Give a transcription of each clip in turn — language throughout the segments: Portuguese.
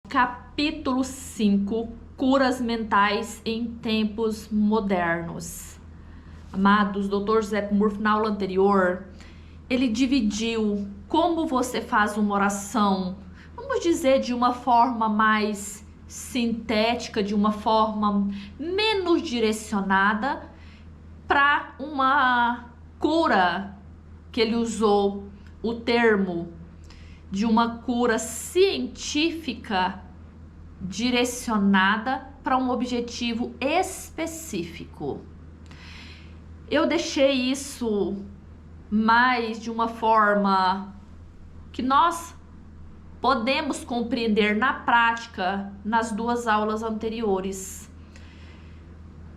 Capítulo 5: Curas mentais em tempos modernos. Amados, Dr. Joseph Murphy, na aula anterior, ele dividiu como você faz uma oração, vamos dizer, de uma forma mais sintética, de uma forma menos direcionada, para uma cura, que ele usou o termo de uma cura científica direcionada para um objetivo específico. Eu deixei isso mais de uma forma que nós podemos compreender na prática nas duas aulas anteriores,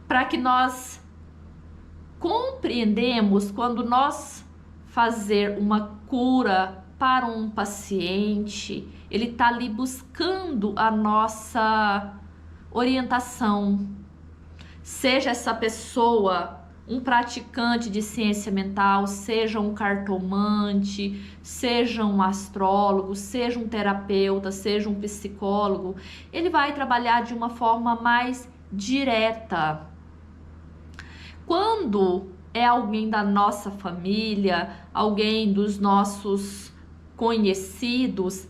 para que nós compreendemos quando nós fazer uma cura para um paciente, ele está ali buscando a nossa orientação, seja essa pessoa um praticante de ciência mental, seja um cartomante, seja um astrólogo, seja um terapeuta, seja um psicólogo, ele vai trabalhar de uma forma mais direta. Quando é alguém da nossa família, alguém dos nossos conhecidos,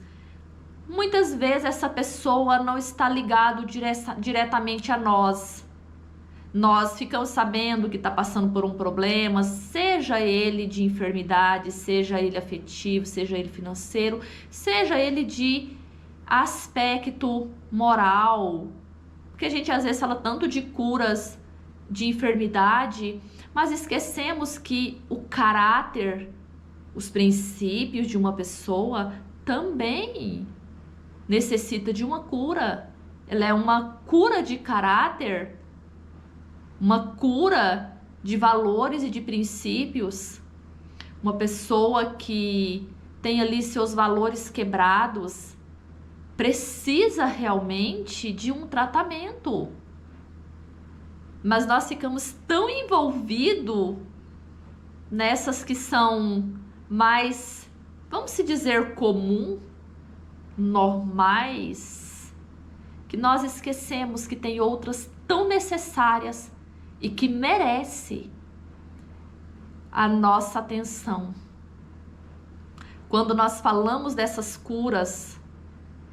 muitas vezes essa pessoa não está ligado diretamente a nós. Nós ficamos sabendo que está passando por um problema, seja ele de enfermidade, seja ele afetivo, seja ele financeiro, seja ele de aspecto moral. Porque a gente às vezes fala tanto de curas de enfermidade, mas esquecemos que o caráter, os princípios de uma pessoa também necessita de uma cura. Ela é uma cura de caráter, uma cura de valores e de princípios. Uma pessoa que tem ali seus valores quebrados precisa realmente de um tratamento. Mas nós ficamos tão envolvidos nessas que são mais, vamos se dizer, comum, normais, que nós esquecemos que tem outras tão necessárias e que merece a nossa atenção. Quando nós falamos dessas curas,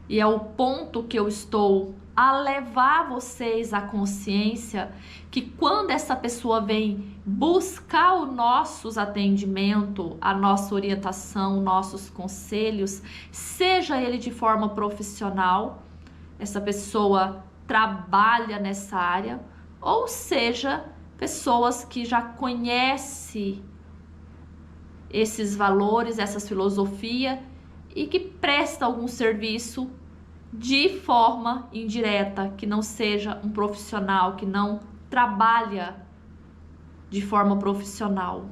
e é o ponto que eu estou a levar vocês à consciência, que quando essa pessoa vem buscar os nossos atendimentos, a nossa orientação, nossos conselhos, seja ele de forma profissional, essa pessoa trabalha nessa área, ou seja, pessoas que já conhecem esses valores, essas filosofias e que prestam algum serviço de forma indireta, que não seja um profissional, que não trabalha de forma profissional.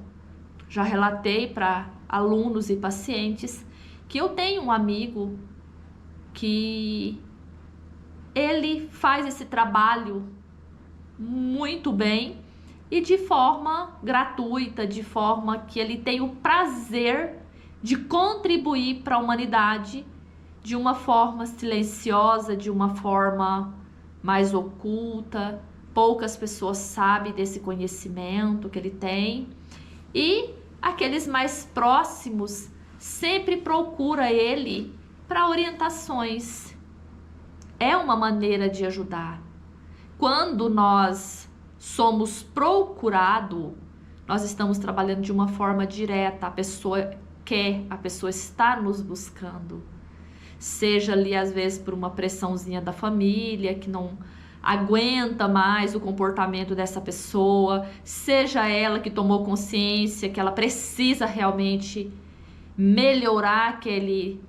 Já relatei para alunos e pacientes que eu tenho um amigo que ele faz esse trabalho muito bem e de forma gratuita, de forma que ele tem o prazer de contribuir para a humanidade de uma forma silenciosa, de uma forma mais oculta. Poucas pessoas sabem desse conhecimento que ele tem, e aqueles mais próximos sempre procuram ele para orientações. É uma maneira de ajudar. Quando nós somos procurados, nós estamos trabalhando de uma forma direta. A pessoa quer, a pessoa está nos buscando. Seja ali às vezes por uma pressãozinha da família que não aguenta mais o comportamento dessa pessoa, seja ela que tomou consciência que ela precisa realmente melhorar aquele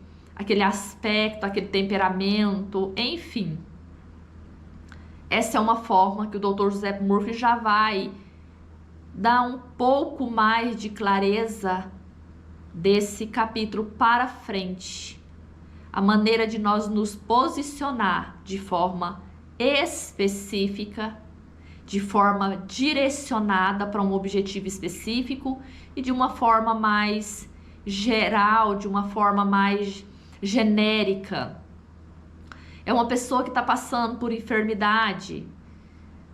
aspecto, aquele temperamento, enfim. Essa é uma forma que o Dr. Joseph Murphy já vai dar um pouco mais de clareza desse capítulo para frente. A maneira de nós nos posicionar de forma específica, de forma direcionada para um objetivo específico e de uma forma mais geral, de uma forma mais genérica. É uma pessoa que está passando por enfermidade.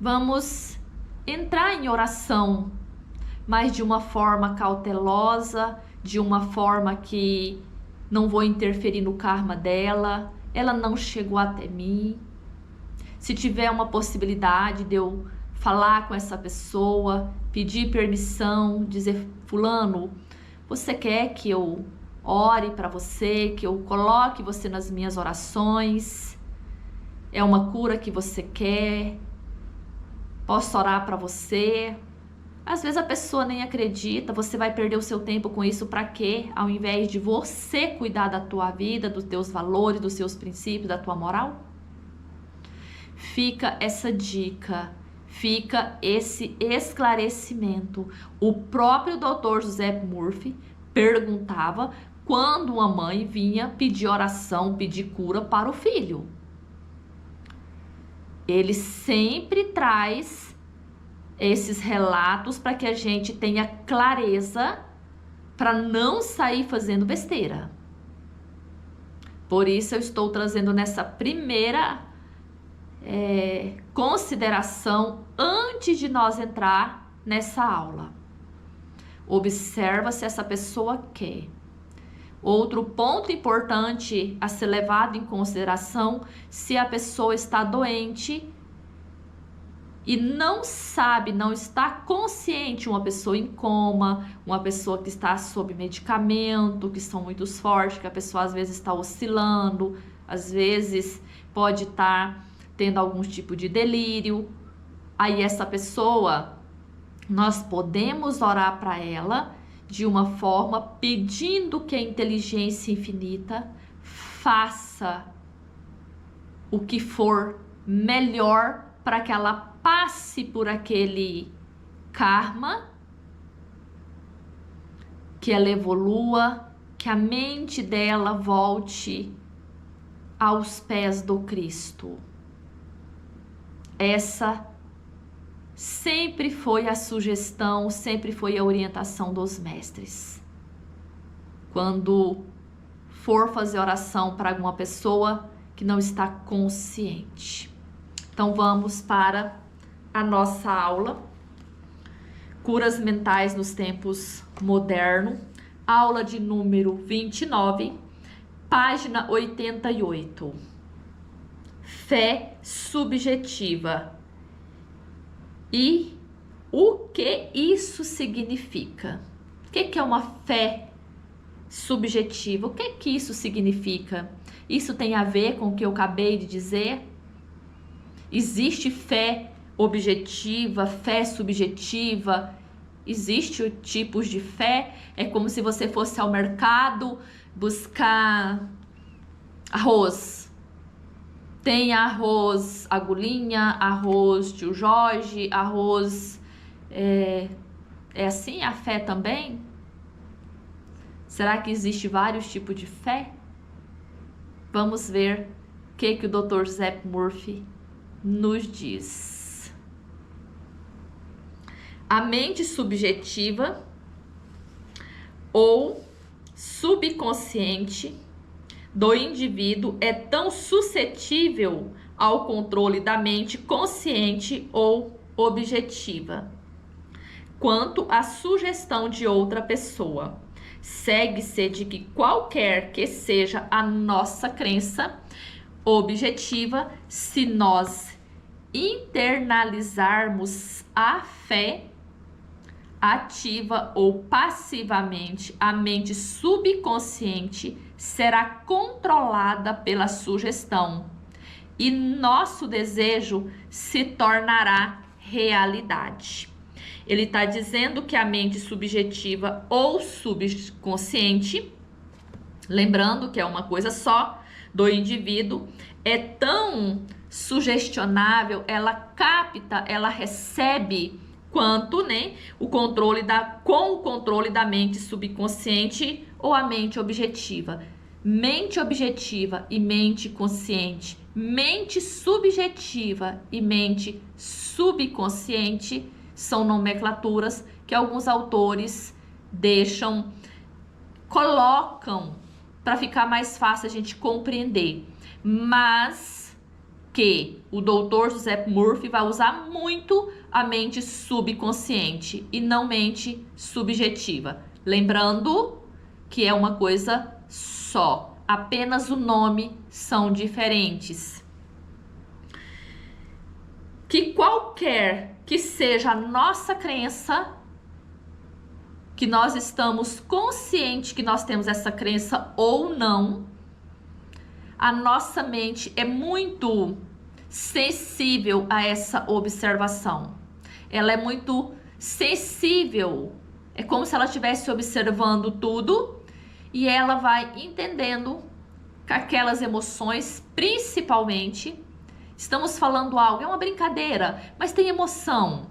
Vamos entrar em oração, mas de uma forma cautelosa, de uma forma que não vou interferir no karma dela. Ela não chegou até mim. Se tiver uma possibilidade de eu falar com essa pessoa, pedir permissão, dizer: fulano, você quer que eu ore para você, que eu coloque você nas minhas orações? É uma cura que você quer? Posso orar para você? Às vezes a pessoa nem acredita, você vai perder o seu tempo com isso para quê? Ao invés de você cuidar da tua vida, dos teus valores, dos seus princípios, da tua moral? Fica essa dica, fica esse esclarecimento. O próprio Dr. Joseph Murphy perguntava quando uma mãe vinha pedir oração, pedir cura para o filho. Ele sempre traz esses relatos para que a gente tenha clareza para não sair fazendo besteira. Por isso eu estou trazendo nessa primeira consideração antes de nós entrar nessa aula. Observa se essa pessoa quer. Outro ponto importante a ser levado em consideração: se a pessoa está doente e não sabe, não está consciente, uma pessoa em coma, uma pessoa que está sob medicamento, que são muito fortes, que a pessoa às vezes está oscilando, às vezes pode estar tendo algum tipo de delírio. Aí essa pessoa, nós podemos orar para ela de uma forma pedindo que a inteligência infinita faça o que for melhor para que ela passe por aquele karma, que ela evolua, que a mente dela volte aos pés do Cristo. Essa sempre foi a sugestão, sempre foi a orientação dos mestres. Quando for fazer oração para alguma pessoa que não está consciente. Então vamos para a nossa aula, Curas Mentais nos Tempos Modernos, aula de número 29, página 88. Fé subjetiva. E o que isso significa? O que é uma fé subjetiva? O que isso significa? Isso tem a ver com o que eu acabei de dizer? Existe fé objetiva, fé subjetiva? Existem tipos de fé? É como se você fosse ao mercado buscar arroz. Tem arroz agulhinha, arroz tio Jorge, arroz... É assim a fé também? Será que existe vários tipos de fé? Vamos ver o que o Dr. Joseph Murphy nos diz. A mente subjetiva ou subconsciente do indivíduo é tão suscetível ao controle da mente consciente ou objetiva quanto a sugestão de outra pessoa. Segue-se de que qualquer que seja a nossa crença objetiva, se nós internalizarmos a fé ativa ou passivamente, a mente subconsciente será controlada pela sugestão e nosso desejo se tornará realidade. Ele está dizendo que a mente subjetiva ou subconsciente, lembrando que é uma coisa só do indivíduo, é tão sugestionável, ela capta, ela recebe quanto, o controle com o controle da mente subconsciente ou a mente objetiva. Mente objetiva e mente consciente, mente subjetiva e mente subconsciente são nomenclaturas que alguns autores colocam para ficar mais fácil a gente compreender. Mas que o Dr. Joseph Murphy vai usar muito a mente subconsciente e não mente subjetiva. Lembrando que é uma coisa só, apenas o nome são diferentes. Que qualquer que seja a nossa crença, que nós estamos conscientes que nós temos essa crença ou não, a nossa mente é muito sensível a essa observação. Ela é muito sensível. É como se ela estivesse observando tudo e ela vai entendendo que aquelas emoções, principalmente, estamos falando algo, é uma brincadeira, mas tem emoção.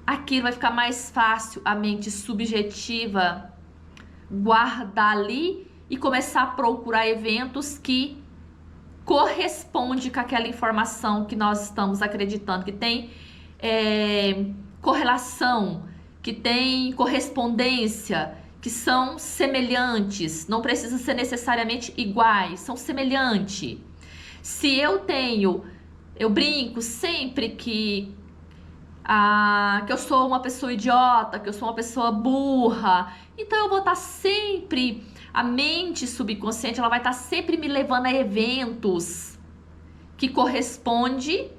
Aquilo vai ficar mais fácil a mente subjetiva guardar ali e começar a procurar eventos que correspondem com aquela informação que nós estamos acreditando, que tem correlação, que tem correspondência, que são semelhantes, não precisam ser necessariamente iguais, são semelhantes. Se eu brinco sempre que eu sou uma pessoa idiota, que eu sou uma pessoa burra, então eu vou estar sempre, a mente subconsciente, ela vai estar sempre me levando a eventos que correspondem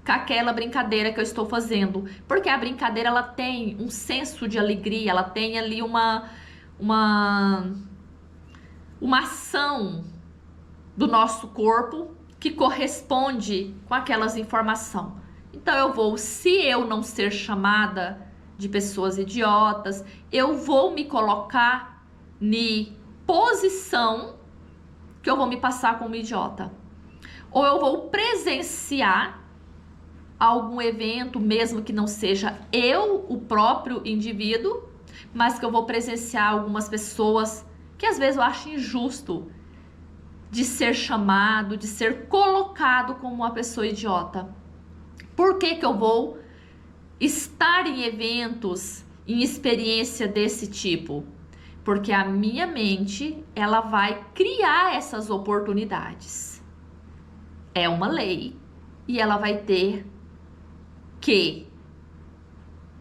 com aquela brincadeira que eu estou fazendo, porque a brincadeira ela tem um senso de alegria, ela tem ali uma ação do nosso corpo que corresponde com aquelas informações. Então eu vou, se eu não ser chamada de pessoas idiotas, eu vou me colocar em posição que eu vou me passar como idiota. Ou eu vou presenciar algum evento, mesmo que não seja eu, o próprio indivíduo, mas que eu vou presenciar algumas pessoas que às vezes eu acho injusto de ser chamado, de ser colocado como uma pessoa idiota. Por que eu vou estar em eventos, em experiência desse tipo? Porque a minha mente, ela vai criar essas oportunidades. É uma lei e ela vai ter que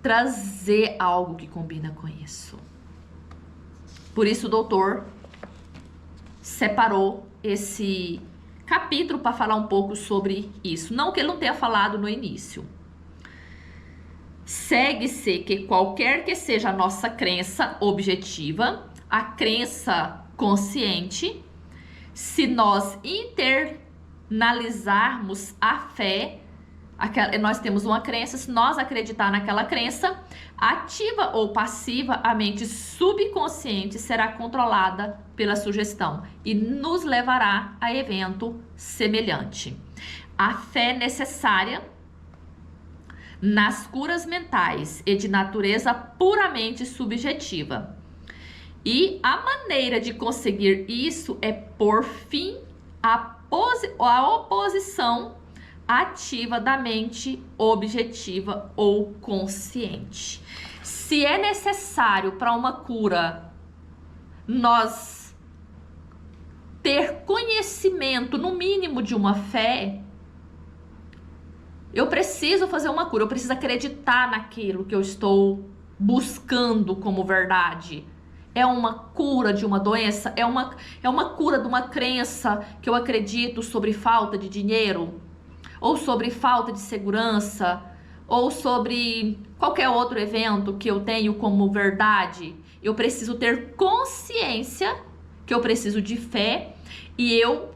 trazer algo que combina com isso. Por isso o doutor separou esse capítulo para falar um pouco sobre isso. Não que ele não tenha falado no início. Segue-se que qualquer que seja a nossa crença objetiva, a crença consciente, se nós internalizarmos a fé, nós temos uma crença, se nós acreditar naquela crença, ativa ou passiva, a mente subconsciente será controlada pela sugestão e nos levará a evento semelhante. A fé necessária nas curas mentais e de natureza puramente subjetiva. E a maneira de conseguir isso é por fim a oposição ativa da mente objetiva ou consciente. Se é necessário para uma cura nós ter conhecimento, no mínimo, de uma fé, eu preciso fazer uma cura, eu preciso acreditar naquilo que eu estou buscando como verdade. É uma cura de uma doença? É uma cura de uma crença que eu acredito sobre falta de dinheiro? Ou sobre falta de segurança? Ou sobre qualquer outro evento que eu tenho como verdade? Eu preciso ter consciência que eu preciso de fé e eu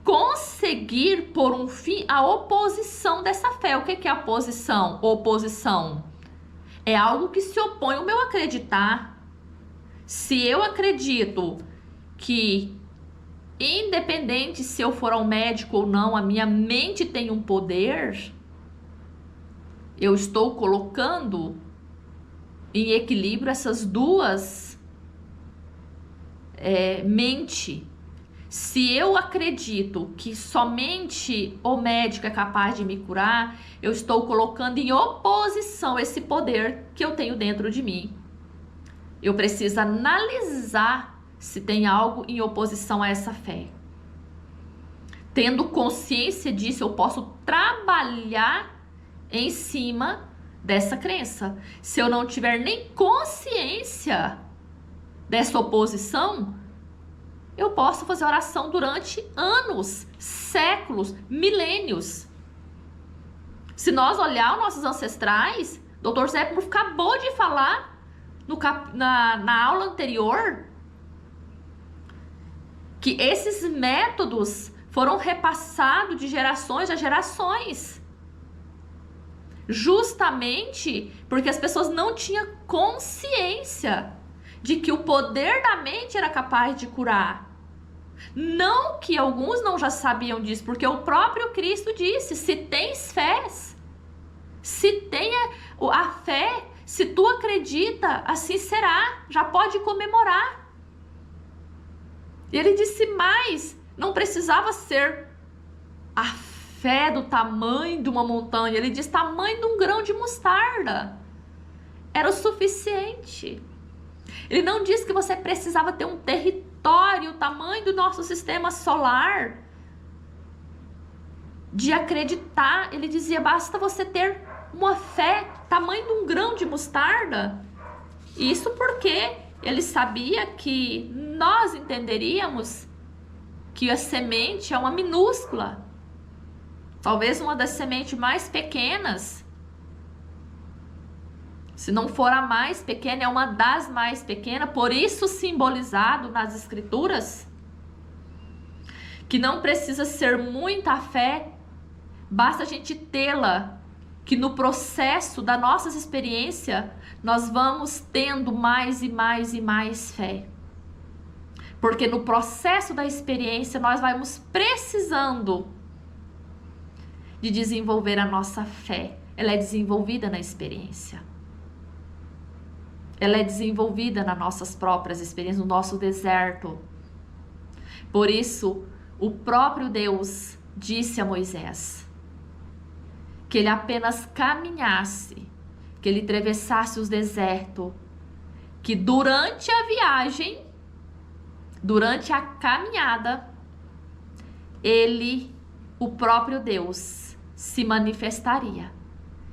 conseguir pôr um fim à oposição dessa fé. O que é a oposição? Oposição é algo que se opõe ao meu acreditar. Se eu acredito que, independente se eu for ao médico ou não, a minha mente tem um poder, eu estou colocando em equilíbrio essas duas mente. Se eu acredito que somente o médico é capaz de me curar, eu estou colocando em oposição esse poder que eu tenho dentro de mim. Eu preciso analisar se tem algo em oposição a essa fé. Tendo consciência disso, eu posso trabalhar em cima dessa crença. Se eu não tiver nem consciência dessa oposição, eu posso fazer oração durante anos, séculos, milênios. Se nós olharmos nossos ancestrais, Dr. José Epimurfo acabou de falar na aula anterior que esses métodos foram repassados de gerações a gerações, justamente porque as pessoas não tinham consciência de que o poder da mente era capaz de curar. Não que alguns não já sabiam disso, porque o próprio Cristo disse: se tens fé, se tenha a fé, se tu acredita, assim será, já pode comemorar. Ele disse mais, não precisava ser a fé do tamanho de uma montanha, ele disse tamanho de um grão de mostarda. Era o suficiente. Ele não disse que você precisava ter um território, o tamanho do nosso sistema solar, de acreditar. Ele dizia, basta você ter uma fé, tamanho de um grão de mostarda. Isso porque ele sabia que nós entenderíamos que a semente é uma minúscula, talvez uma das sementes mais pequenas. Se não for a mais pequena, é uma das mais pequenas, por isso simbolizado nas escrituras, que não precisa ser muita fé, basta a gente tê-la, que no processo da nossa experiência, nós vamos tendo mais e mais e mais fé. Porque no processo da experiência, nós vamos precisando de desenvolver a nossa fé. Ela é desenvolvida na experiência. Ela é desenvolvida nas nossas próprias experiências, no nosso deserto. Por isso, o próprio Deus disse a Moisés que ele apenas caminhasse, que ele atravessasse os desertos, que durante a viagem, durante a caminhada, ele, o próprio Deus, se manifestaria.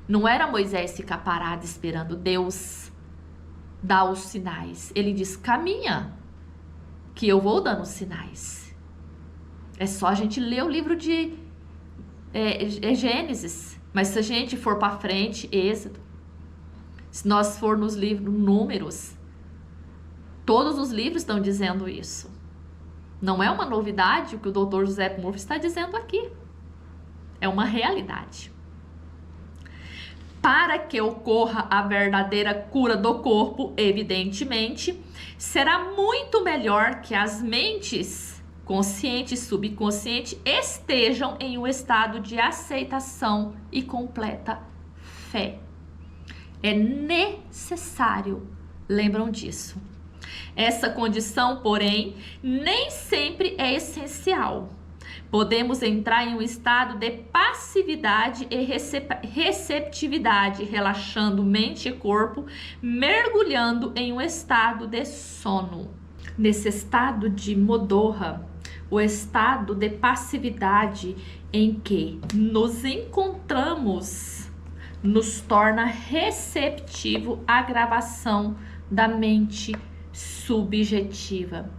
Não era Moisés ficar parado esperando Deus dar os sinais. Ele diz, caminha, que eu vou dando sinais. É só a gente ler o livro de Gênesis. Mas se a gente for para frente, Êxodo, se nós for nos livros Números, todos os livros estão dizendo isso. Não é uma novidade o que o Dr. José Epimurfo está dizendo aqui. É uma realidade. Para que ocorra a verdadeira cura do corpo, evidentemente, será muito melhor que as mentes consciente e subconsciente estejam em um estado de aceitação e completa fé. É necessário, lembram disso. Essa condição, porém, nem sempre é essencial. Podemos entrar em um estado de passividade e receptividade, relaxando mente e corpo, mergulhando em um estado de sono. Nesse estado de modorra, o estado de passividade em que nos encontramos nos torna receptivo à gravação da mente subjetiva.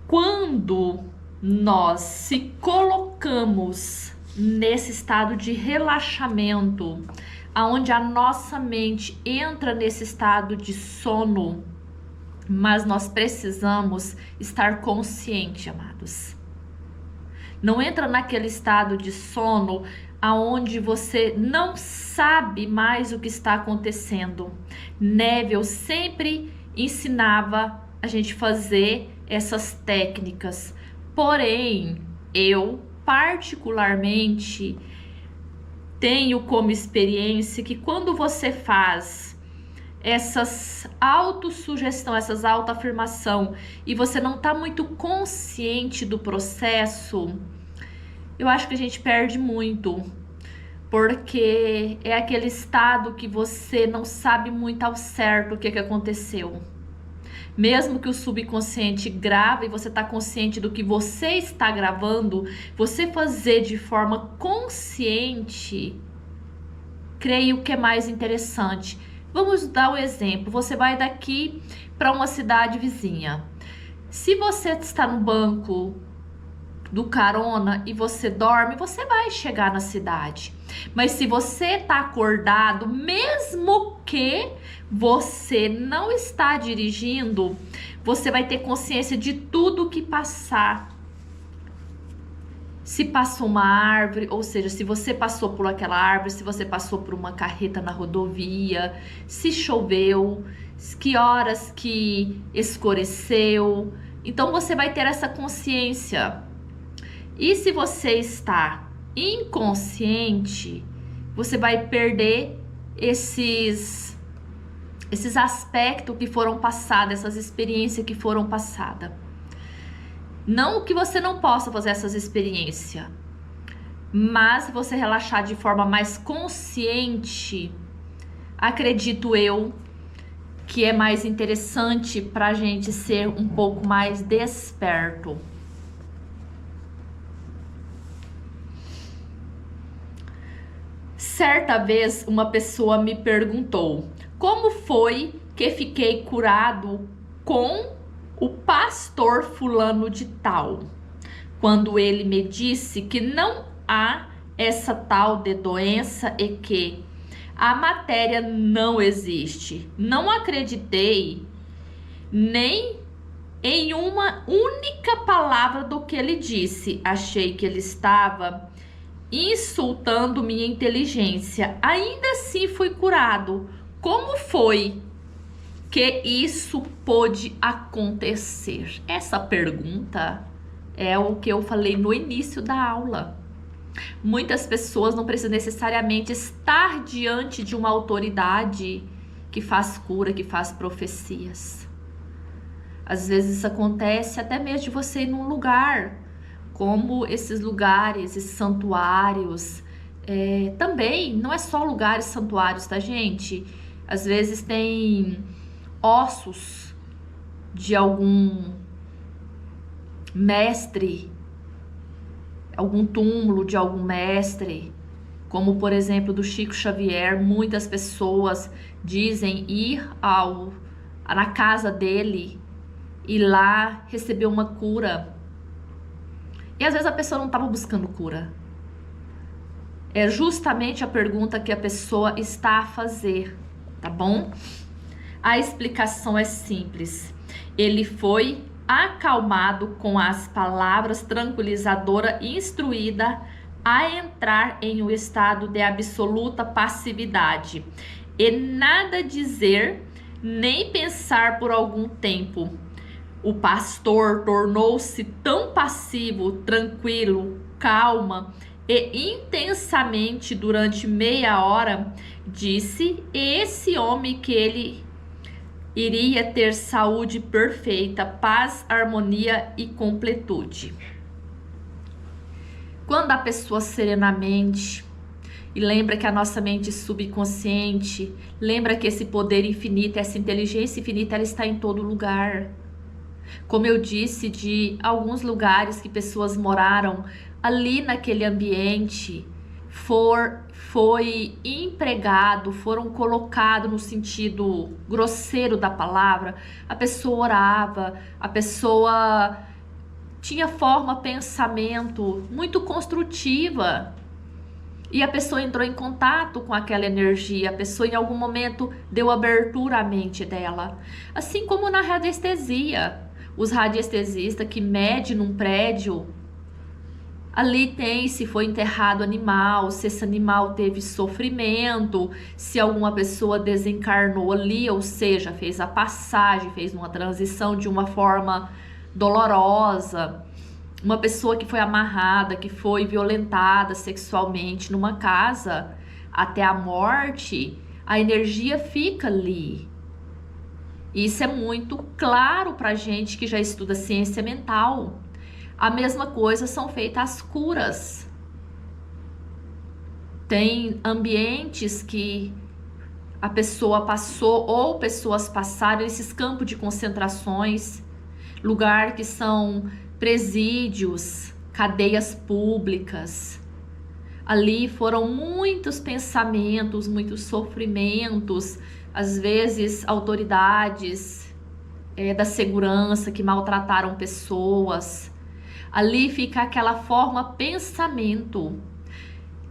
Quando nós se colocamos nesse estado de relaxamento, aonde a nossa mente entra nesse estado de sono, mas nós precisamos estar consciente, amados. Não entra naquele estado de sono aonde você não sabe mais o que está acontecendo. Neville sempre ensinava a gente fazer essas técnicas. Porém, eu particularmente tenho como experiência que quando você faz essas autossugestão, essas autoafirmação e você não está muito consciente do processo, eu acho que a gente perde muito, porque é aquele estado que você não sabe muito ao certo o que aconteceu. Mesmo que o subconsciente grave e você está consciente do que você está gravando, você fazer de forma consciente, creio que é mais interessante. Vamos dar um exemplo. Você vai daqui para uma cidade vizinha. Se você está no banco do carona e você dorme, você vai chegar na cidade. Mas se você está acordado, mesmo que você não está dirigindo, você vai ter consciência de tudo que passar. Se passou uma árvore, ou seja, se você passou por aquela árvore, se você passou por uma carreta na rodovia, se choveu, que horas que escureceu. Então você vai ter essa consciência. E se você está inconsciente, você vai perder esses aspectos que foram passados, essas experiências que foram passadas. Não que você não possa fazer essas experiências, mas se você relaxar de forma mais consciente, acredito eu que é mais interessante para a gente ser um pouco mais desperto. Certa vez uma pessoa me perguntou: como foi que fiquei curado com o pastor fulano de tal, quando ele me disse que não há essa tal de doença e que a matéria não existe? Não acreditei nem em uma única palavra do que ele disse. Achei que ele estava insultando minha inteligência. Ainda assim fui curado. Como foi que isso pôde acontecer? Essa pergunta é o que eu falei no início da aula. Muitas pessoas não precisam necessariamente estar diante de uma autoridade que faz cura, que faz profecias. Às vezes isso acontece até mesmo de você ir num lugar, como esses lugares, esses santuários. Também não é só lugares santuários, tá, gente? Às vezes tem ossos de algum mestre, algum túmulo de algum mestre, como por exemplo do Chico Xavier. Muitas pessoas dizem ir na casa dele e lá receber uma cura. E às vezes a pessoa não estava buscando cura. É justamente a pergunta que a pessoa está a fazer, tá bom? A explicação é simples. Ele foi acalmado com as palavras tranquilizadora e instruída a entrar em um estado de absoluta passividade e nada dizer nem pensar por algum tempo. O pastor tornou-se tão passivo, tranquilo, calma e intensamente durante meia hora, disse esse homem que ele iria ter saúde perfeita, paz, harmonia e completude. Quando a pessoa serenamente, e lembra que a nossa mente subconsciente, lembra que esse poder infinito, essa inteligência infinita, ela está em todo lugar. Como eu disse, de alguns lugares que pessoas moraram ali naquele ambiente, foi empregado, foram colocados no sentido grosseiro da palavra. A pessoa orava, a pessoa tinha forma, pensamento muito construtiva. E a pessoa entrou em contato com aquela energia, a pessoa em algum momento deu abertura à mente dela. Assim como na radiestesia. Os radiestesistas que medem num prédio, ali tem se foi enterrado animal, se esse animal teve sofrimento, se alguma pessoa desencarnou ali, ou seja, fez a passagem, fez uma transição de uma forma dolorosa. Uma pessoa que foi amarrada, que foi violentada sexualmente numa casa até a morte, a energia fica ali. Isso é muito claro pra gente que já estuda ciência mental. A mesma coisa são feitas as curas. Tem ambientes que a pessoa passou ou pessoas passaram, esses campos de concentrações, lugar que são presídios, cadeias públicas. Ali foram muitos pensamentos, muitos sofrimentos, às vezes autoridades da segurança que maltrataram pessoas. Ali fica aquela forma pensamento.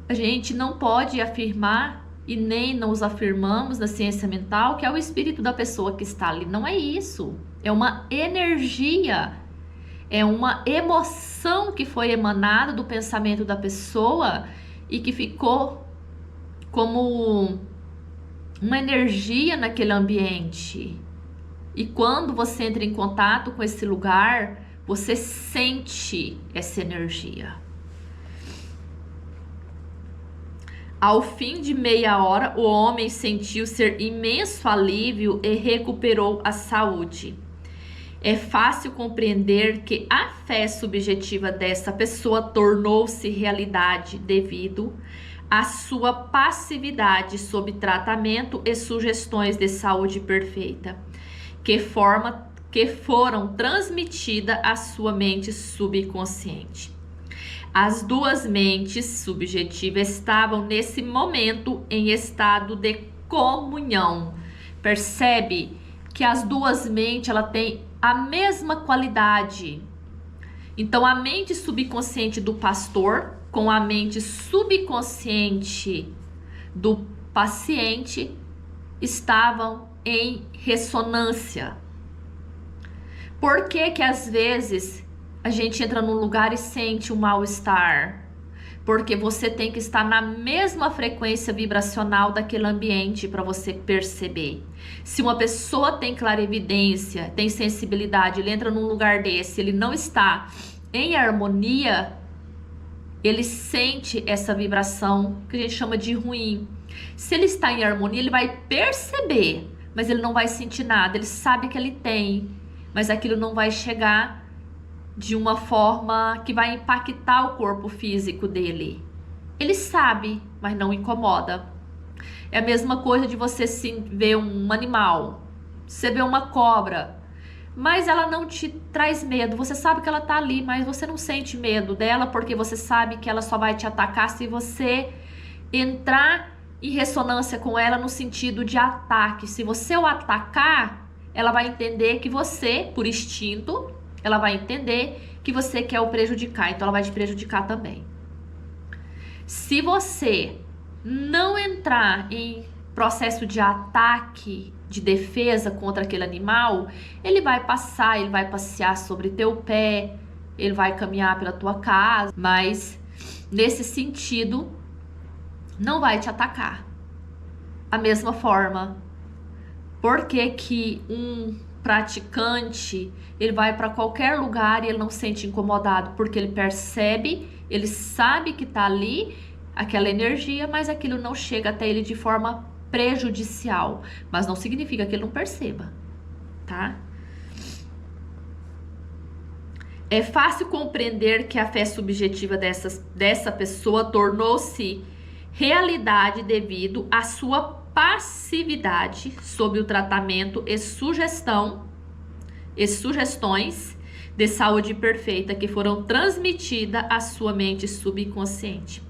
A gente não pode afirmar, e nem nos afirmamos na ciência mental, que é o espírito da pessoa que está ali. Não é isso. É uma energia, é uma emoção que foi emanada do pensamento da pessoa e que ficou como uma energia naquele ambiente. E quando você entra em contato com esse lugar, você sente essa energia. Ao fim de meia hora, o homem sentiu ser imenso alívio e recuperou a saúde. É fácil compreender que a fé subjetiva dessa pessoa tornou-se realidade devido à sua passividade sob tratamento e sugestões de saúde perfeita, que foram transmitidas à sua mente subconsciente. As duas mentes subjetivas estavam nesse momento em estado de comunhão. Percebe que as duas mentes ela tem a mesma qualidade. Então a mente subconsciente do pastor com a mente subconsciente do paciente estavam em ressonância. Por que que às vezes a gente entra num lugar e sente um mal-estar? Porque você tem que estar na mesma frequência vibracional daquele ambiente para você perceber. Se uma pessoa tem clarevidência, tem sensibilidade, ele entra num lugar desse, ele não está em harmonia, ele sente essa vibração que a gente chama de ruim. Se ele está em harmonia, ele vai perceber, mas ele não vai sentir nada. Ele sabe que ele tem, mas aquilo não vai chegar de uma forma que vai impactar o corpo físico dele. Ele sabe, mas não incomoda. É a mesma coisa de você ver um animal. Você vê uma cobra, mas ela não te traz medo. Você sabe que ela tá ali, mas você não sente medo dela, porque você sabe que ela só vai te atacar se você entrar em ressonância com ela no sentido de ataque. Se você o atacar, ela vai entender que você, por instinto, ela vai entender que você quer o prejudicar, então ela vai te prejudicar também. Se você não entrar em processo de ataque, de defesa contra aquele animal, ele vai passar, ele vai passear sobre teu pé, ele vai caminhar pela tua casa, mas nesse sentido não vai te atacar. A mesma forma, por que que um praticante, ele vai para qualquer lugar e ele não se sente incomodado? Porque ele percebe, ele sabe que tá ali aquela energia, mas aquilo não chega até ele de forma prejudicial, mas não significa que ele não perceba, tá? É fácil compreender que a fé subjetiva dessa pessoa tornou-se realidade devido à sua passividade sob o tratamento e sugestões de saúde perfeita que foram transmitidas à sua mente subconsciente.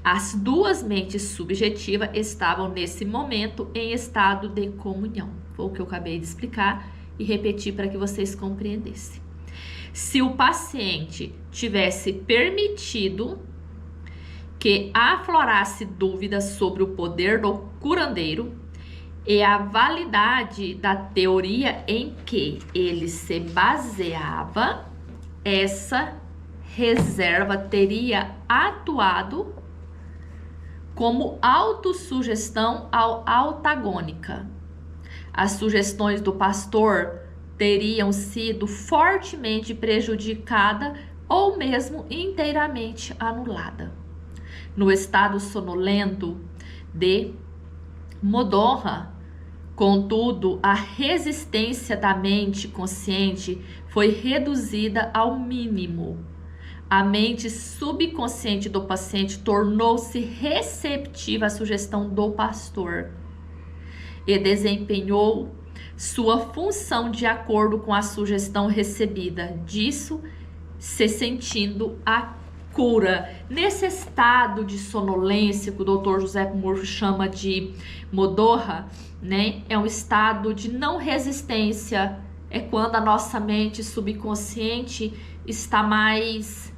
As duas mentes subjetivas estavam nesse momento em estado de comunhão. Foi o que eu acabei de explicar e repetir para que vocês compreendessem. Se o paciente tivesse permitido que aflorasse dúvidas sobre o poder do curandeiro e a validade da teoria em que ele se baseava, essa reserva teria atuado como autossugestão antagônica. As sugestões do pastor teriam sido fortemente prejudicadas ou mesmo inteiramente anuladas. No estado sonolento de Modorra, contudo, a resistência da mente consciente foi reduzida ao mínimo. A mente subconsciente do paciente tornou-se receptiva à sugestão do pastor e desempenhou sua função de acordo com a sugestão recebida, disso se sentindo a cura. Nesse estado de sonolência que o Dr. Joseph Murphy chama de modorra, né? É um estado de não resistência, é quando a nossa mente subconsciente está mais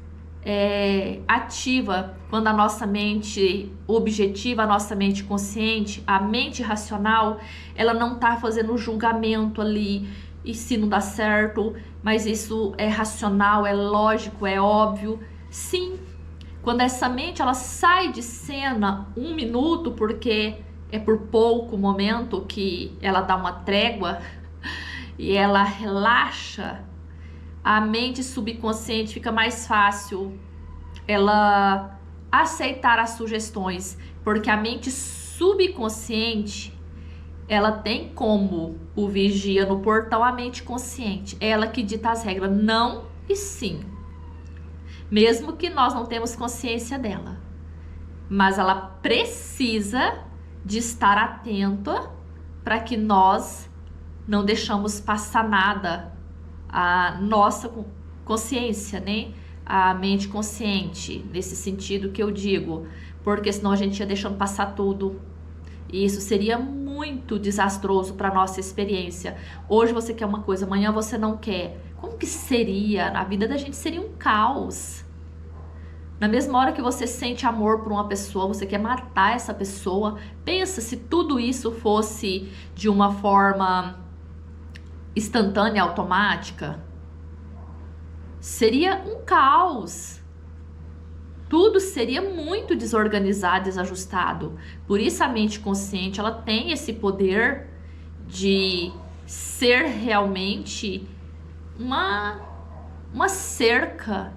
ativa, quando a nossa mente objetiva, a nossa mente consciente, a mente racional, ela não está fazendo julgamento ali, e se não dá certo, mas isso é racional, é lógico, é óbvio. Sim, quando essa mente ela sai de cena 1 minuto, porque é por pouco momento que ela dá uma trégua e ela relaxa, a mente subconsciente fica mais fácil ela aceitar as sugestões, porque a mente subconsciente ela tem como o vigia no portão a mente consciente, ela que dita as regras, não e sim, mesmo que nós não temos consciência dela, mas ela precisa de estar atenta para que nós não deixamos passar nada. A nossa consciência, né? A mente consciente, nesse sentido que eu digo, porque senão a gente ia deixando passar tudo. E isso seria muito desastroso para nossa experiência. Hoje você quer uma coisa, amanhã você não quer. Como que seria? A vida da gente seria um caos. Na mesma hora que você sente amor por uma pessoa, você quer matar essa pessoa. Pensa se tudo isso fosse de uma forma instantânea, automática, seria um caos. Tudo seria muito desorganizado, desajustado. Por isso a mente consciente, ela tem esse poder de ser realmente uma cerca,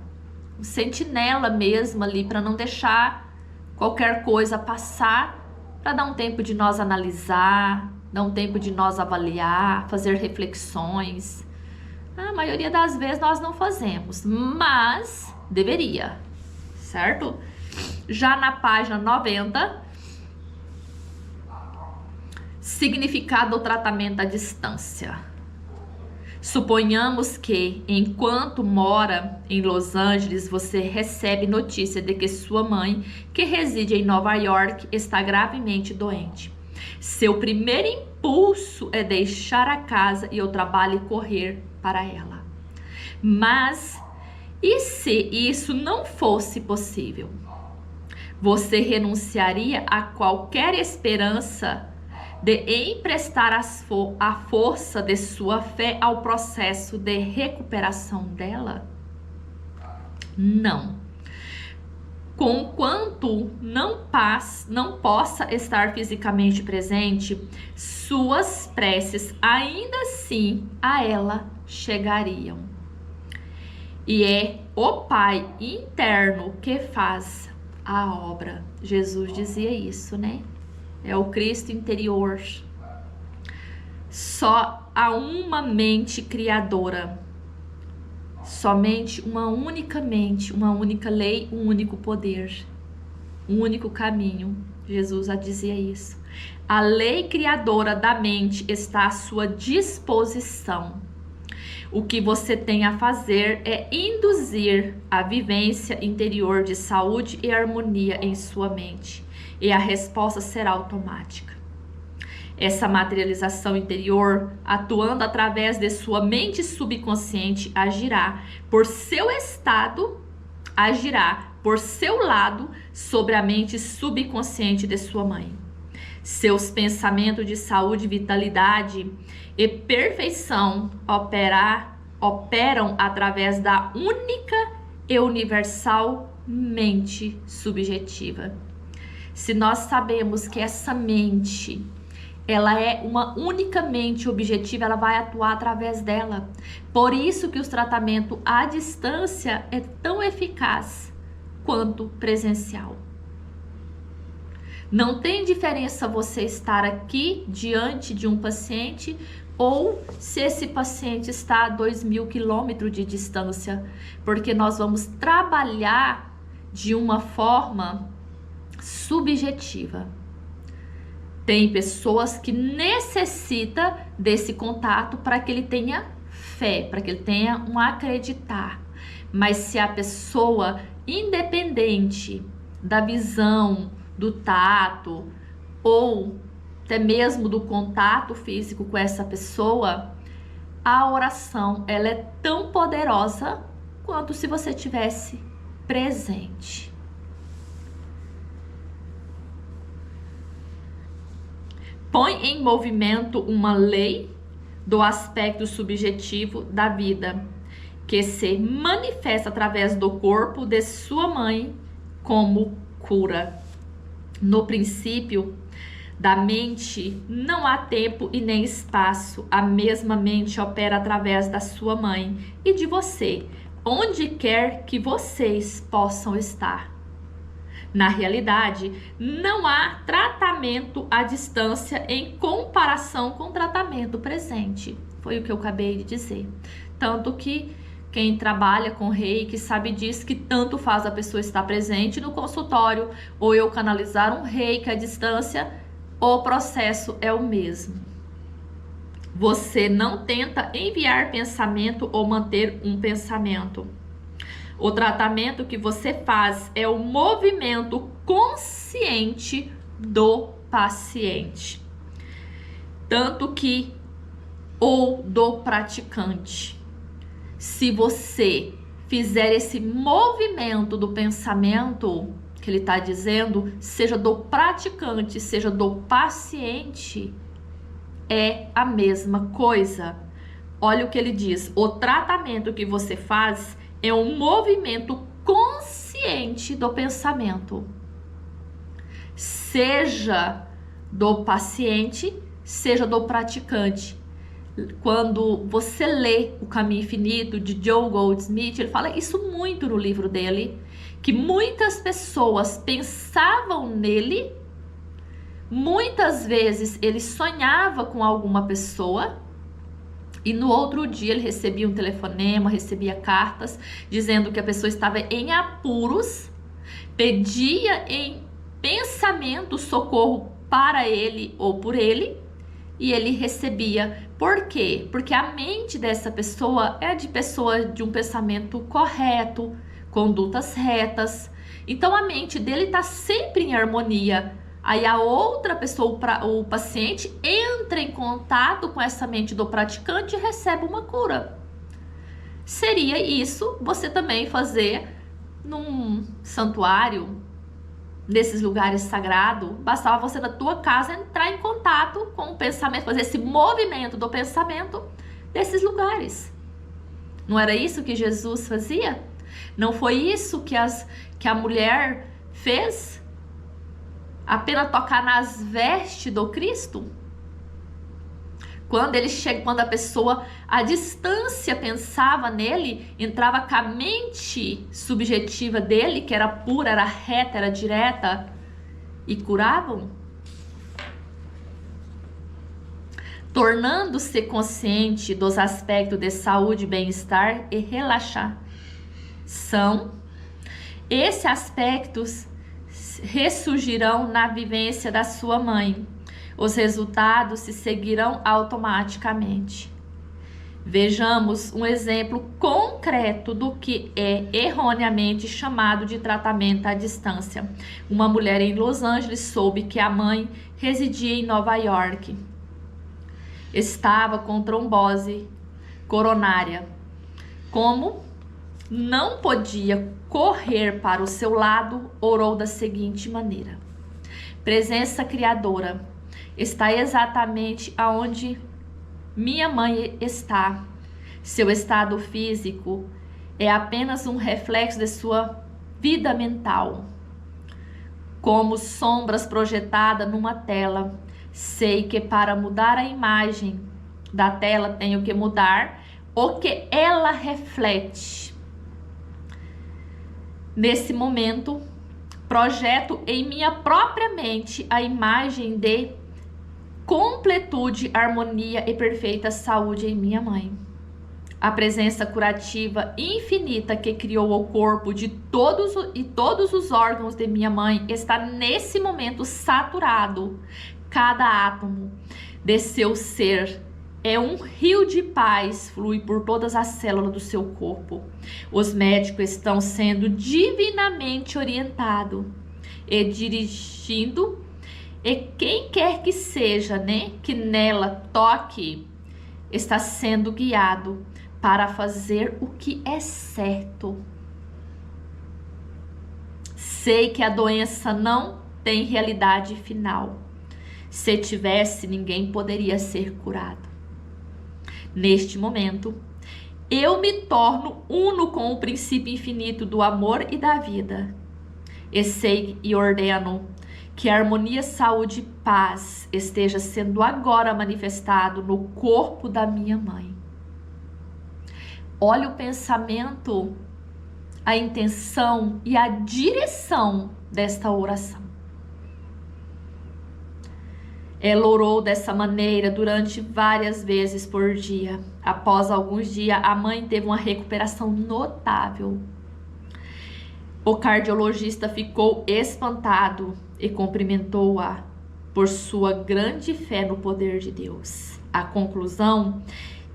um sentinela mesmo ali, para não deixar qualquer coisa passar, para dar um tempo de nós analisar, dá um tempo de nós avaliar, fazer reflexões. A maioria das vezes nós não fazemos, mas deveria, certo? Já na página 90, significado do tratamento à distância. Suponhamos que, enquanto mora em Los Angeles, você recebe notícia de que sua mãe, que reside em Nova York, está gravemente doente. Seu primeiro impulso é deixar a casa e o trabalho e correr para ela. Mas, e se isso não fosse possível? Você renunciaria a qualquer esperança de emprestar a força de sua fé ao processo de recuperação dela? Não. Conquanto não possa estar fisicamente presente, suas preces ainda assim a ela chegariam. E é o Pai interno que faz a obra. Jesus dizia isso, né? É o Cristo interior. Só há uma mente criadora. Somente uma única mente, uma única lei, um único poder, um único caminho. Jesus já dizia isso. A lei criadora da mente está à sua disposição. O que você tem a fazer é induzir a vivência interior de saúde e harmonia em sua mente, e a resposta será automática. Essa materialização interior, atuando através de sua mente subconsciente, agirá por seu lado sobre a mente subconsciente de sua mãe. Seus pensamentos de saúde, vitalidade e perfeição operam através da única e universal mente subjetiva. Se nós sabemos que essa mente, ela é uma única mente objetiva, ela vai atuar através dela. Por isso que os tratamentos à distância é tão eficaz quanto presencial. Não tem diferença você estar aqui diante de um paciente ou se esse paciente está a 2.000 quilômetros de distância, porque nós vamos trabalhar de uma forma subjetiva. Tem pessoas que necessitam desse contato para que ele tenha fé, para que ele tenha um acreditar. Mas se a pessoa, independente da visão, do tato ou até mesmo do contato físico com essa pessoa, a oração ela é tão poderosa quanto se você tivesse presente. Põe em movimento uma lei do aspecto subjetivo da vida, que se manifesta através do corpo de sua mãe como cura. No princípio da mente não há tempo e nem espaço. A mesma mente opera através da sua mãe e de você, onde quer que vocês possam estar. Na realidade, não há tratamento à distância em comparação com o tratamento presente. Foi o que eu acabei de dizer. Tanto que quem trabalha com reiki sabe disso, que tanto faz a pessoa estar presente no consultório ou eu canalizar um reiki à distância, o processo é o mesmo. Você não tenta enviar pensamento ou manter um pensamento. O tratamento que você faz é o movimento consciente do paciente, tanto que ou do praticante. Se você fizer esse movimento do pensamento que ele está dizendo, seja do praticante, seja do paciente, é a mesma coisa. Olha o que ele diz: o tratamento que você faz é um movimento consciente do pensamento, seja do paciente, seja do praticante. Quando você lê O Caminho Infinito, de Joe Goldsmith, ele fala isso muito no livro dele, que muitas pessoas pensavam nele, muitas vezes ele sonhava com alguma pessoa, e no outro dia ele recebia um telefonema, recebia cartas, dizendo que a pessoa estava em apuros, pedia em pensamento socorro para ele ou por ele, e ele recebia. Por quê? Porque a mente dessa pessoa é de um pensamento correto, condutas retas. Então a mente dele está sempre em harmonia. Aí a outra pessoa, o paciente, entra em contato com essa mente do praticante e recebe uma cura. Seria isso você também fazer num santuário, nesses lugares sagrados. Bastava você na tua casa entrar em contato com o pensamento, fazer esse movimento do pensamento desses lugares. Não era isso que Jesus fazia? Não foi isso que a mulher fez? Apenas tocar nas vestes do Cristo? Quando ele chega, quando a pessoa à distância pensava nele, entrava com a mente subjetiva dele, que era pura, era reta, era direta, e curavam, tornando-se consciente dos aspectos de saúde, bem-estar e relaxar. Esses aspectos ressurgirão na vivência da sua mãe. Os resultados se seguirão automaticamente. Vejamos um exemplo concreto do que é erroneamente chamado de tratamento à distância. Uma mulher em Los Angeles soube que a mãe residia em Nova York. Estava com trombose coronária. Como não podia correr para o seu lado, orou da seguinte maneira: presença criadora, está exatamente aonde minha mãe está. Seu estado físico é apenas um reflexo de sua vida mental, como sombras projetadas numa tela. Sei que para mudar a imagem da tela tenho que mudar o que ela reflete. Nesse momento, projeto em minha própria mente a imagem de completude, harmonia e perfeita saúde em minha mãe. A presença curativa infinita que criou o corpo de todos os órgãos de minha mãe está nesse momento saturado. Cada átomo de seu ser é um rio de paz, flui por todas as células do seu corpo. Os médicos estão sendo divinamente orientados e dirigindo, e quem quer que seja, né, que nela toque, está sendo guiado para fazer o que é certo. Sei que a doença não tem realidade final. Se tivesse, ninguém poderia ser curado. Neste momento, eu me torno uno com o princípio infinito do amor e da vida. E sei e ordeno que a harmonia, saúde e paz esteja sendo agora manifestado no corpo da minha mãe. Olha o pensamento, a intenção e a direção desta oração. Ela orou dessa maneira durante várias vezes por dia. Após alguns dias, a mãe teve uma recuperação notável. O cardiologista ficou espantado e cumprimentou-a por sua grande fé no poder de Deus. A conclusão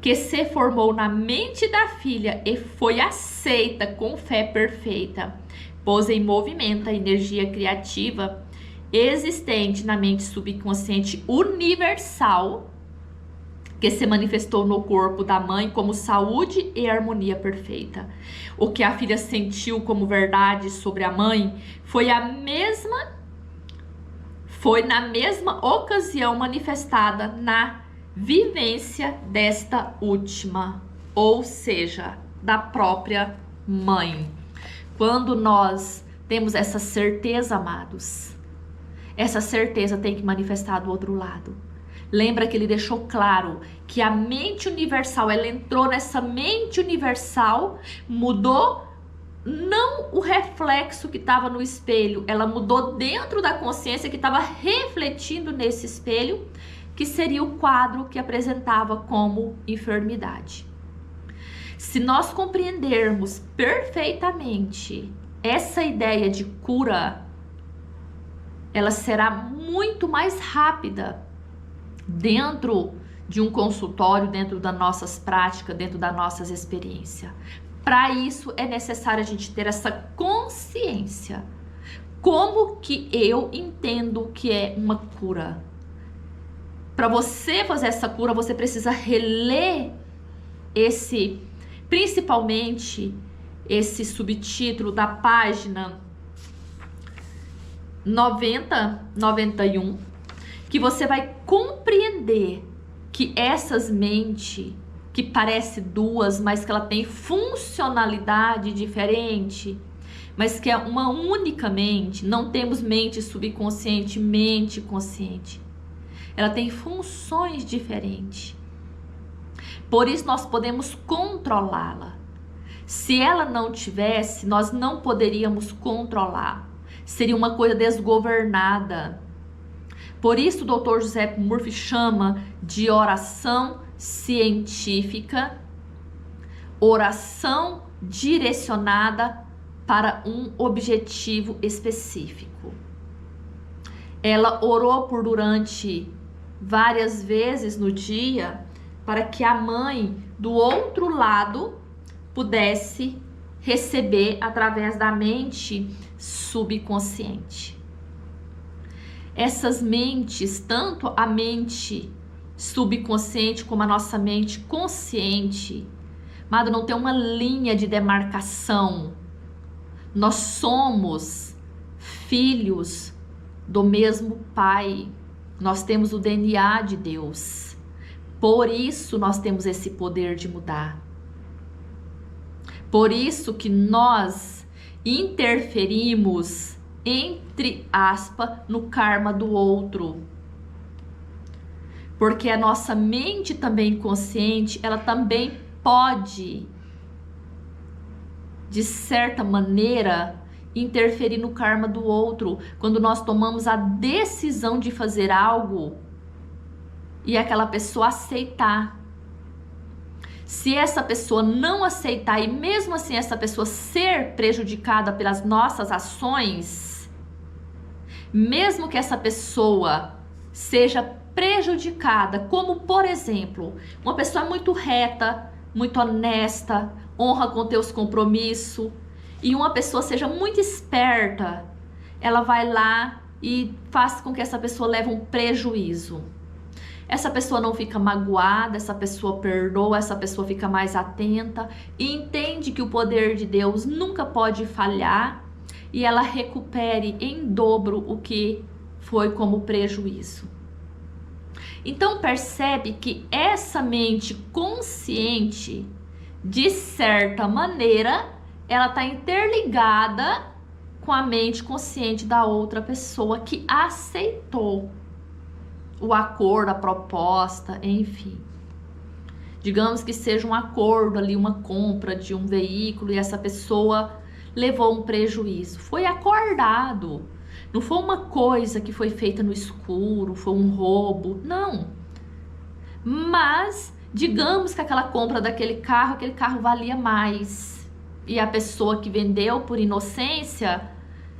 que se formou na mente da filha e foi aceita com fé perfeita, pôs em movimento a energia criativa existente na mente subconsciente universal, que se manifestou no corpo da mãe como saúde e harmonia perfeita. O que a filha sentiu como verdade sobre a mãe foi na mesma ocasião manifestada na vivência desta última, ou seja, da própria mãe. Quando nós temos essa certeza, amados, essa certeza tem que manifestar do outro lado. Lembra que ele deixou claro que a mente universal, ela entrou nessa mente universal, mudou não o reflexo que estava no espelho, ela mudou dentro da consciência que estava refletindo nesse espelho, que seria o quadro que apresentava como enfermidade. Se nós compreendermos perfeitamente essa ideia de cura, ela será muito mais rápida dentro de um consultório, dentro das nossas práticas, dentro das nossas experiências. Para isso é necessário a gente ter essa consciência. Como que eu entendo o que é uma cura? Para você fazer essa cura, você precisa reler principalmente esse subtítulo da página 91, que você vai compreender que essas mentes, que parece duas, mas que ela tem funcionalidade diferente, mas que é uma única mente, não temos mente subconsciente, mente consciente. Ela tem funções diferentes. Por isso nós podemos controlá-la. Se ela não tivesse, nós não poderíamos controlar. Seria uma coisa desgovernada. Por isso o Dr. Joseph Murphy chama de oração científica, oração direcionada para um objetivo específico. Ela orou durante várias vezes no dia para que a mãe do outro lado pudesse receber através da mente subconsciente. Essas mentes, tanto a mente subconsciente como a nossa mente consciente, amado, não tem uma linha de demarcação. Nós somos filhos do mesmo Pai. Nós temos o DNA de Deus. Por isso nós temos esse poder de mudar. Por isso que nós interferimos, entre aspas, no karma do outro. Porque a nossa mente também consciente, ela também pode, de certa maneira, interferir no karma do outro. Quando nós tomamos a decisão de fazer algo e aquela pessoa aceitar. Se essa pessoa não aceitar e mesmo assim essa pessoa ser prejudicada pelas nossas ações, mesmo que essa pessoa seja prejudicada, como por exemplo, uma pessoa muito reta, muito honesta, honra com teus compromissos, e uma pessoa seja muito esperta, ela vai lá e faz com que essa pessoa leve um prejuízo. Essa pessoa não fica magoada, essa pessoa perdoa, essa pessoa fica mais atenta e entende que o poder de Deus nunca pode falhar e ela recupere em dobro o que foi como prejuízo. Então percebe que essa mente consciente, de certa maneira, ela está interligada com a mente consciente da outra pessoa que aceitou o acordo, a proposta, enfim. Digamos que seja um acordo ali, uma compra de um veículo e essa pessoa levou um prejuízo. Foi acordado. Não foi uma coisa que foi feita no escuro, foi um roubo, não. Mas, digamos que aquela compra daquele carro, aquele carro valia mais. E a pessoa que vendeu por inocência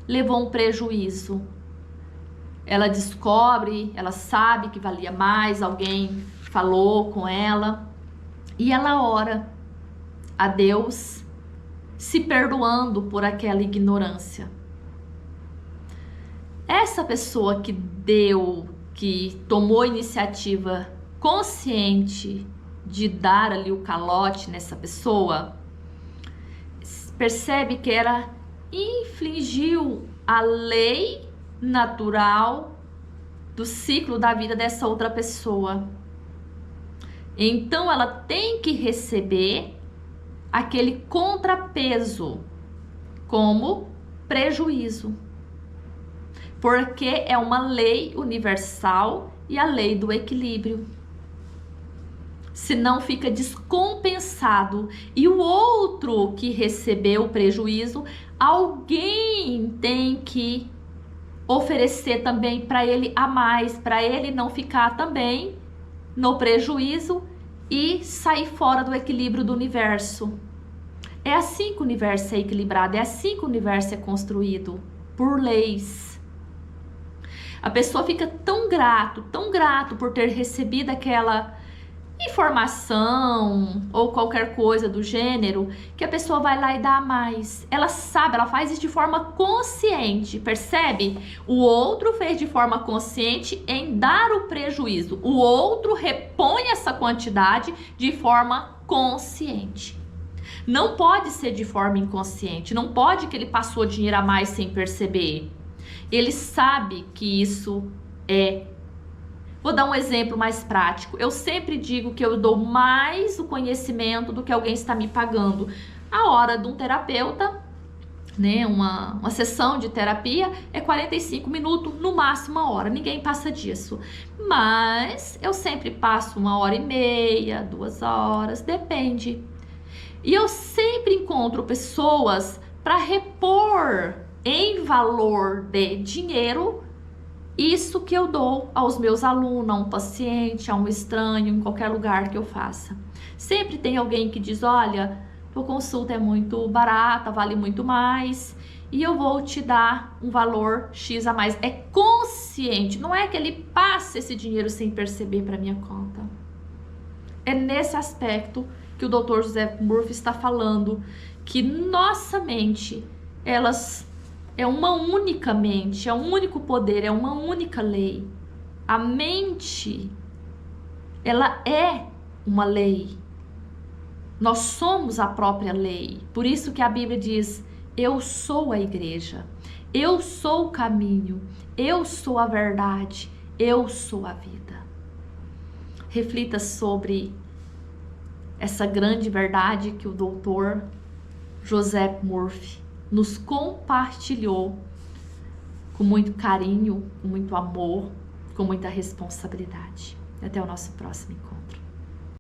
levou um prejuízo. Ela descobre, ela sabe que valia mais, alguém falou com ela. E ela ora a Deus, se perdoando por aquela ignorância. Essa pessoa que tomou iniciativa consciente de dar ali o calote nessa pessoa, percebe que ela infringiu a lei natural do ciclo da vida dessa outra pessoa. Então ela tem que receber aquele contrapeso como prejuízo, porque é uma lei universal e a lei do equilíbrio. Senão fica descompensado e o outro que recebeu o prejuízo, alguém tem que oferecer também para ele a mais, para ele não ficar também no prejuízo e sair fora do equilíbrio do universo. É assim que o universo é equilibrado, é assim que o universo é construído, por leis. A pessoa fica tão grato por ter recebido aquela informação ou qualquer coisa do gênero, que a pessoa vai lá e dá mais. Ela sabe, ela faz isso de forma consciente, percebe? O outro fez de forma consciente em dar o prejuízo. O outro repõe essa quantidade de forma consciente. Não pode ser de forma inconsciente, não pode que ele passou dinheiro a mais sem perceber. Ele sabe que isso é. Vou dar um exemplo mais prático. Eu sempre digo que eu dou mais o conhecimento do que alguém está me pagando. A hora de um terapeuta, né, uma sessão de terapia é 45 minutos, no máximo uma hora. Ninguém passa disso. Mas eu sempre passo 1h30, 2 horas, depende. E eu sempre encontro pessoas para repor em valor de dinheiro isso que eu dou aos meus alunos, a um paciente, a um estranho, em qualquer lugar que eu faça. Sempre tem alguém que diz, olha, tua consulta é muito barata, vale muito mais, e eu vou te dar um valor X a mais. É consciente, não é que ele passe esse dinheiro sem perceber para minha conta. É nesse aspecto que o Dr. José Murphy está falando, que nossa mente, é uma única mente, é um único poder, é uma única lei. A mente, ela é uma lei. Nós somos a própria lei. Por isso que a Bíblia diz, eu sou a igreja, eu sou o caminho, eu sou a verdade, eu sou a vida. Reflita sobre essa grande verdade que o Dr. José Murphy nos compartilhou com muito carinho, com muito amor, com muita responsabilidade. Até o nosso próximo encontro.